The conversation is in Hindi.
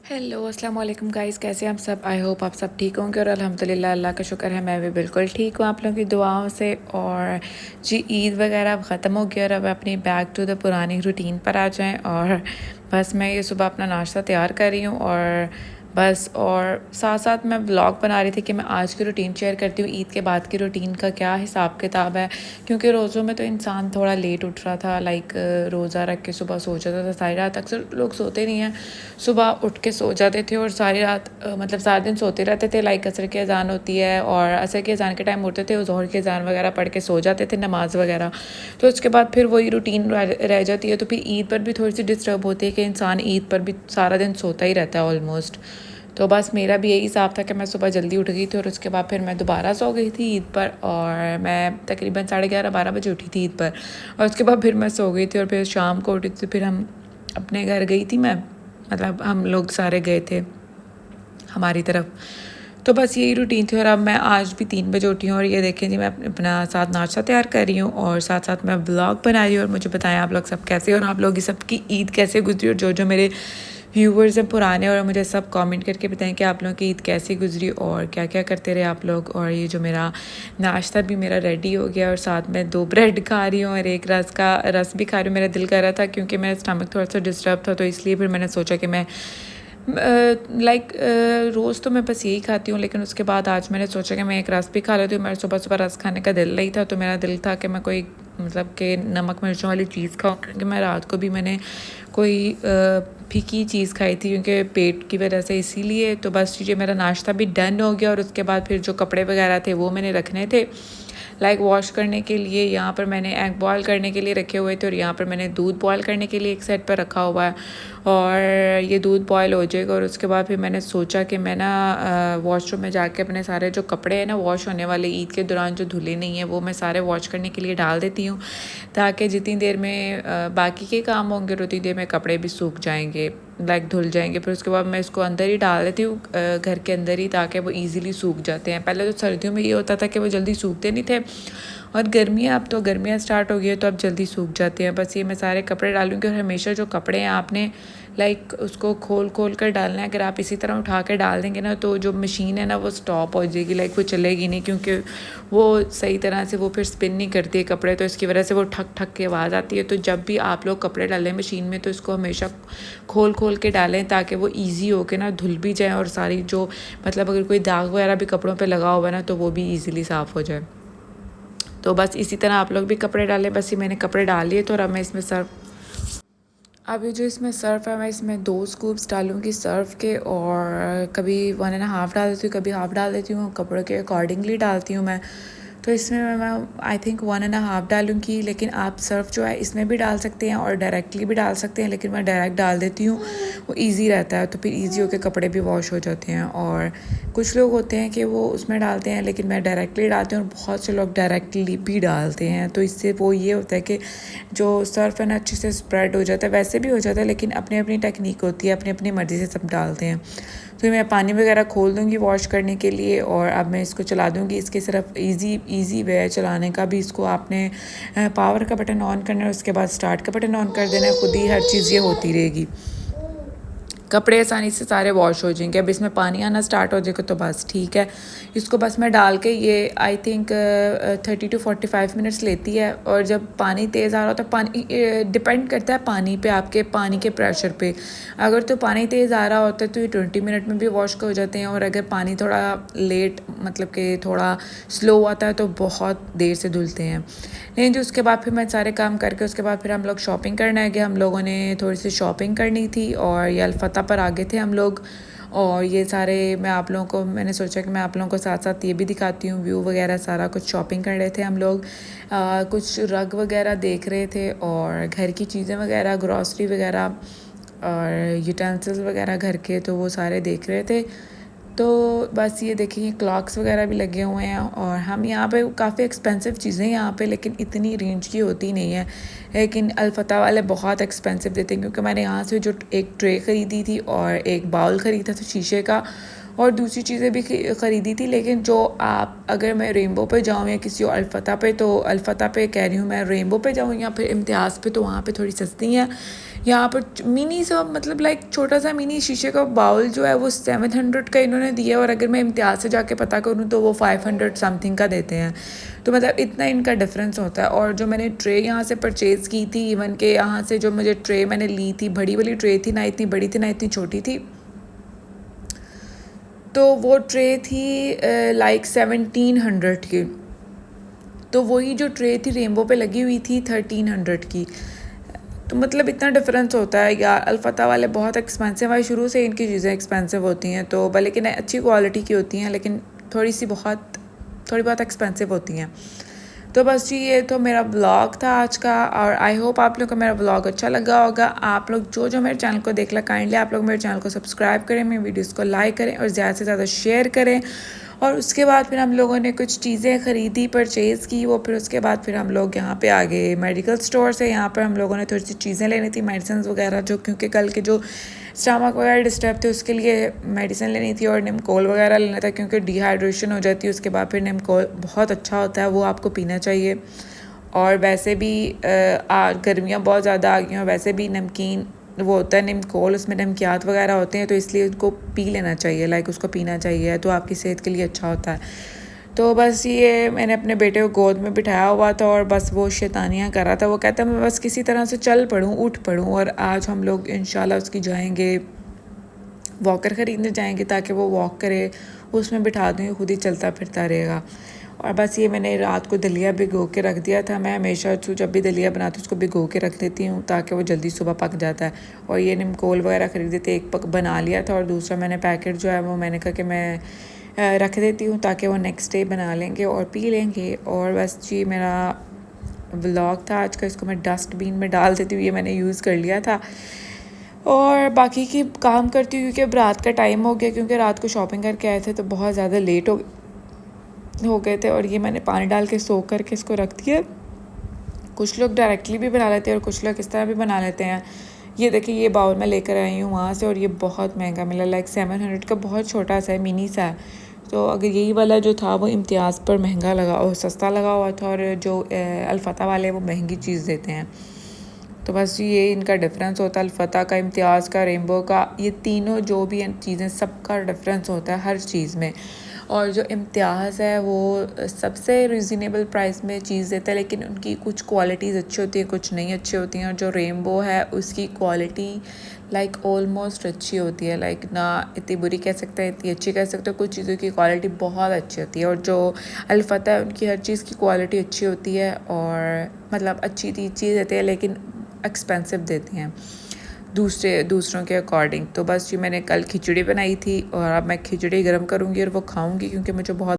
हेलो अस्सलाम वालेकुम गाइस, कैसे हैं आप सब। आई होप आप सब ठीक होंगे और अल्हम्दुलिल्लाह अल्लाह का शुक्र है मैं भी बिल्कुल ठीक हूँ आप लोगों की दुआओं से। और जी ईद वगैरह अब ख़त्म हो गया और अब अपनी बैक टू द पुरानी रूटीन पर आ जाएं। और बस मैं ये सुबह अपना नाश्ता तैयार कर रही हूँ और बस और साथ साथ मैं व्लॉग बना रही थी कि मैं आज की रूटीन शेयर करती हूँ, ईद के बाद की रूटीन का क्या हिसाब किताब है। क्योंकि रोज़ों में तो इंसान थोड़ा लेट उठ रहा था, लाइक रोज़ा रख के सुबह सो जाता था। सारी रात अक्सर लोग सोते नहीं हैं, सुबह उठ के सो जाते थे और सारी रात मतलब सारा दिन सोते रहते थे। लाइक असर की अजान होती है और असर की अजान के टाइम उठते थे और ज़ोहर की अजान वगैरह पढ़ के सो जाते थे, नमाज वगैरह। तो उसके बाद फिर वही रूटीन रह जाती है। तो फिर ईद पर भी थोड़ी सी डिस्टर्ब होती है कि इंसान ईद पर भी सारा दिन सोता ही रहता है ऑलमोस्ट। तो बस मेरा भी यही हिसाब था कि मैं सुबह जल्दी उठ गई थी और उसके बाद फिर मैं दोबारा सो गई थी ईद पर। और मैं तकरीबन 11:30-12 बजे उठी थी ईद पर और उसके बाद फिर मैं सो गई थी और फिर शाम को उठी थी। फिर हम अपने घर गई थी मैं, मतलब हम लोग सारे गए थे हमारी तरफ। तो बस यही रूटीन थी और अब मैं आज भी 3 बजे उठी हूँ और ये देखें जी मैं अपना साथ नाश्ता तैयार कर रही हूँ और साथ साथ मैं ब्लॉग बना रही हूँ। और मुझे बताएं आप लोग सब कैसे और आप लोग की सबकी ईद कैसे गुजरी। और जो मेरे व्यूवर्स हैं पुराने, और मुझे सब कमेंट करके बताएं कि आप लोगों की ईद कैसी गुजरी और क्या क्या करते रहे आप लोग। और ये जो मेरा नाश्ता भी मेरा रेडी हो गया और साथ में 2 ब्रेड खा रही हूँ और एक रस भी खा रही हूँ। मेरा दिल कर रहा था क्योंकि मेरा स्टमक थोड़ा सा डिस्टर्ब था, तो इसलिए फिर मैंने सोचा कि मैं लाइक रोज़ तो मैं बस यही खाती हूँ, लेकिन उसके बाद आज मैंने सोचा कि मैं एक रस भी खा लेती हूँ। मेरा सुबह सुबह रस खाने का दिल नहीं था, तो मेरा दिल था कि मैं कोई मतलब कि नमक मिर्चों वाली चीज़ खाऊँ, क्योंकि मैं रात को भी मैंने कोई फीकी चीज़ खाई थी क्योंकि पेट की वजह से, इसीलिए। तो बस ये मेरा नाश्ता भी डन हो गया और उसके बाद फिर जो कपड़े वगैरह थे वो मैंने रखने थे लाइक वॉश करने के लिए। यहाँ पर मैंने एग बॉयल करने के लिए रखे हुए थे और यहाँ पर मैंने दूध बॉयल करने के लिए एक साइड पर रखा हुआ है। और ये दूध बॉयल हो जाएगा और उसके बाद फिर मैंने सोचा कि मैं ना वॉशरूम में जाके अपने सारे जो कपड़े हैं ना वॉश होने वाले ईद के दौरान जो धुले नहीं है वो मैं सारे वॉश करने के लिए डाल देती हूँ, ताकि जितनी देर में बाकी के काम होंगे उतनी देर में कपड़े भी सूख जाएंगे, लाइक धुल जाएंगे। फिर उसके बाद मैं इसको अंदर ही डाल देती हूँ घर के अंदर ही, ताकि वो ईज़िली सूख जाते हैं। पहले तो सर्दियों में ये होता था कि वो जल्दी सूखते नहीं थे, और गर्मियाँ अब तो गर्मियाँ स्टार्ट हो गई है तो अब जल्दी सूख जाते हैं। बस ये मैं सारे कपड़े डालूँगी और हमेशा जो कपड़े हैं आपने लाइक उसको खोल खोल कर डालना है। अगर आप इसी तरह उठा कर डाल देंगे ना तो जो मशीन है ना वो स्टॉप हो जाएगी, लाइक वो चलेगी नहीं, क्योंकि वो सही तरह से वो फिर स्पिन नहीं करती है कपड़े, तो इसकी वजह से वो ठक ठक की आवाज़ आती है। तो जब भी आप लोग कपड़े डालें मशीन में तो इसको हमेशा खोल खोल के डालें, ताकि वो ईजी हो के ना धुल भी जाए और सारी जो मतलब अगर कोई दाग वगैरह भी कपड़ों पर लगा हुआ है ना तो वो भी ईज़िली साफ़ हो जाए। तो बस इसी तरह आप लोग भी कपड़े डालें। बस ये मैंने कपड़े डाल लिए तो अब मैं इसमें अभी जो इसमें सर्फ है मैं इसमें 2 स्कूप्स डालूँगी सर्फ के, और कभी 1.5 डाल देती हूँ, कभी हाफ़ डाल देती हूँ, कपड़ों के अकॉर्डिंगली डालती हूँ मैं। तो इसमें मैं आई थिंक 1.5 डालूँगी, लेकिन आप सर्फ जो है इसमें भी डाल सकते हैं और डायरेक्टली भी डाल सकते हैं, लेकिन मैं डायरेक्ट डाल देती हूँ, वो ईजी रहता है, तो फिर ईजी होकर कपड़े भी वॉश हो जाते हैं। और कुछ लोग होते हैं कि वो उसमें डालते हैं, लेकिन मैं डायरेक्टली डालती हूँ और बहुत से लोग डायरेक्टली भी डालते हैं। तो इससे वो ये होता है कि जो सर्फ है ना अच्छे से स्प्रेड हो जाता है, वैसे भी हो जाता है, लेकिन अपनी अपनी टेक्निक होती है, अपनी अपनी मर्ज़ी से सब डालते हैं। तो मैं पानी वगैरह खोल दूँगी वॉश करने के लिए और अब मैं इसको चला दूँगी। इसके सिर्फ इजी वे है चलाने का भी। इसको आपने पावर का बटन ऑन करना है, उसके बाद स्टार्ट का बटन ऑन कर देना है, खुद ही हर चीज़ ये होती रहेगी, कपड़े आसानी से सारे वॉश हो जाएंगे। अब इसमें पानी आना स्टार्ट हो जाएगा तो बस ठीक है। इसको बस मैं डाल के ये आई थिंक 30 to 45 मिनट्स लेती है। और जब पानी तेज़ आ रहा होता है, पानी डिपेंड करता है पानी पे, आपके पानी के प्रेशर पे। अगर तो पानी तेज़ आ रहा होता है तो ये 20 मिनट में भी वॉश हो जाते हैं, और अगर पानी थोड़ा लेट मतलब कि थोड़ा स्लो आता है तो बहुत देर से धुलते हैं। लेकिन जो उसके बाद फिर मैं सारे काम करके उसके बाद फिर हम लोग शॉपिंग करने आ गए। हम लोगों ने थोड़ी सी शॉपिंग करनी थी और ये अल्फता पर आ गए थे हम लोग। और ये सारे मैं आप लोगों को मैंने सोचा कि मैं आप लोगों को साथ साथ ये भी दिखाती हूँ व्यू वगैरह सारा कुछ। शॉपिंग कर रहे थे हम लोग, कुछ रग वगैरह देख रहे थे और घर की चीज़ें वगैरह, ग्रॉसरी वगैरह और यूटेंसिल्स वगैरह घर के, तो वो सारे देख रहे थे। तो बस ये देखिए क्लॉक्स वगैरह भी लगे हुए हैं, और हम यहाँ पे काफ़ी एक्सपेंसिव चीज़ें यहाँ पे, लेकिन इतनी रेंज की होती नहीं है। लेकिन अल्फता वाले बहुत एक्सपेंसिव देते हैं, क्योंकि मैंने यहाँ से जो एक ट्रे ख़रीदी थी और एक बाउल ख़रीदा था शीशे का, और दूसरी चीज़ें भी ख़रीदी थी, लेकिन जो आप अगर मैं रेनबो पे जाऊँ या किसी और अल्फ़ता पे, तो अल्फ़ता पे कह रही हूँ मैं, रेनबो पे जाऊँ या फिर इम्तियाज़ पे, तो वहाँ पे थोड़ी सस्ती हैं। यहाँ पर मिनी सा मतलब लाइक छोटा सा मिनी शीशे का बाउल जो है वो 700 का इन्होंने दिया, और अगर मैं इम्तियाज़ से जाके पता करूँ तो वो 500 समथिंग का देते हैं। तो मतलब इतना इनका डिफरेंस होता है। और जो मैंने ट्रे यहाँ से परचेज़ की थी, इवन के यहाँ से जो मुझे ट्रे मैंने ली थी, बड़ी वाली ट्रे थी, ना इतनी बड़ी थी ना इतनी छोटी थी, तो वो ट्रे थी लाइक 1700 की। तो वही जो ट्रे थी रेनबो पे लगी हुई थी 1300 की। तो मतलब इतना डिफरेंस होता है यार। अल्फ़ता वाले बहुत एक्सपेंसिव है, शुरू से इनकी चीज़ें एक्सपेंसिव होती हैं, तो लेकिन अच्छी क्वालिटी की होती हैं, लेकिन थोड़ी बहुत एक्सपेंसिव होती हैं। तो बस जी, ये तो मेरा ब्लॉग था आज का, और आई होप आप लोग को मेरा ब्लॉग अच्छा लगा होगा। आप लोग जो मेरे चैनल को देख ला, काइंडली आप लोग मेरे चैनल को सब्सक्राइब करें, मेरी वीडियोस को लाइक करें और ज़्यादा से ज़्यादा शेयर करें। और उसके बाद फिर हम लोगों ने कुछ चीज़ें ख़रीदी, परचेज़ की वो, फिर उसके बाद फिर हम लोग यहाँ पे आ गए मेडिकल स्टोर से। यहाँ पर हम लोगों ने थोड़ी सी चीज़ें लेनी थी, मेडिसिन वगैरह, जो क्योंकि कल के जो स्टमक वगैरह डिस्टर्ब थे उसके लिए मेडिसिन लेनी थी, और निमकोल वगैरह लेना था, क्योंकि डिहाइड्रेशन हो जाती है उसके बाद। फिर निमकोल बहुत अच्छा होता है, वो आपको पीना चाहिए। और वैसे भी गर्मियाँ बहुत ज़्यादा आ गई हैं, वैसे भी नमकीन वो होता है निमकोल, उसमें नमकियात वगैरह होते हैं, तो इसलिए उसको पी लेना चाहिए, लाइक उसको पीना चाहिए, तो आपकी सेहत के लिए अच्छा होता है। तो बस ये मैंने अपने बेटे को गोद में बिठाया हुआ था, और बस वो शैतानियाँ कर रहा था। वो कहता मैं बस किसी तरह से चल पड़ूँ, उठ पड़ूँ। और आज हम लोग इंशाल्लाह उसकी जाएंगे, वॉकर ख़रीदने जाएंगे, ताकि वो वॉक करे, उसमें बिठा दूँगी, खुद ही चलता फिरता रहेगा। और बस ये मैंने रात को दलिया भिगो के रख दिया था। मैं हमेशा जब भी दलिया बनाती हूँ उसको भिगो के रख देती हूँ, ताकि वो जल्दी सुबह पक जाता है। और ये निमकोल वगैरह ख़रीदे थे, एक पक बना लिया था, और दूसरा मैंने पैकेट जो है वो मैंने कहा कि मैं रख देती हूँ, ताकि वो नेक्स्ट डे बना लेंगे और पी लेंगे। और बस जी, मेरा व्लॉग था आज का, इसको मैं डस्टबिन में डाल देती हूँ, ये मैंने यूज़ कर लिया था। और बाकी की काम करती हूँ, क्योंकि अब रात का टाइम हो गया, क्योंकि रात को शॉपिंग करके आए थे तो बहुत ज़्यादा लेट हो गए थे। और ये मैंने पानी डाल के सोख करके इसको रख दिया। कुछ लोग डायरेक्टली भी बना लेते हैं और कुछ लोग इस तरह भी बना लेते हैं। ये देखिए, ये बाउल मैं लेकर आई हूँ वहाँ से, और ये बहुत महंगा मिला, लाइक 700 का, बहुत छोटा सा है, मिनी सा है। तो अगर यही वाला जो था वो इम्तियाज़ पर महंगा लगा और सस्ता लगा हुआ था, और जो अल्फ़ता वाले वो महंगी चीज़ देते हैं। तो बस ये इनका डिफरेंस होता है, अल्फ़ता का, इम्तियाज़ का, रेनबो का, ये तीनों जो भी चीज़ें, सबका डिफरेंस होता है हर चीज़ में। और जो इम्तियाज़ है वो सबसे रिजनेबल प्राइस में चीज़ देता है, लेकिन उनकी कुछ क्वालिटीज़ अच्छी होती हैं, कुछ नहीं अच्छी होती हैं। और जो रेनबो है उसकी क्वालिटी लाइक ऑलमोस्ट अच्छी होती है, लाइक ना इतनी बुरी कह सकते हैं, इतनी अच्छी कह सकते हो। कुछ चीज़ों की क्वालिटी बहुत अच्छी होती है, और जो अल्फ़ता है उनकी हर चीज़ की क्वालिटी अच्छी होती है, और मतलब अच्छी चीज़ देती है, लेकिन एक्सपेंसिव देती हैं दूसरों के अकॉर्डिंग। तो बस जी, मैंने कल खिचड़ी बनाई थी, और अब मैं खिचड़ी गर्म करूँगी और वो खाऊँगी, क्योंकि मुझे बहुत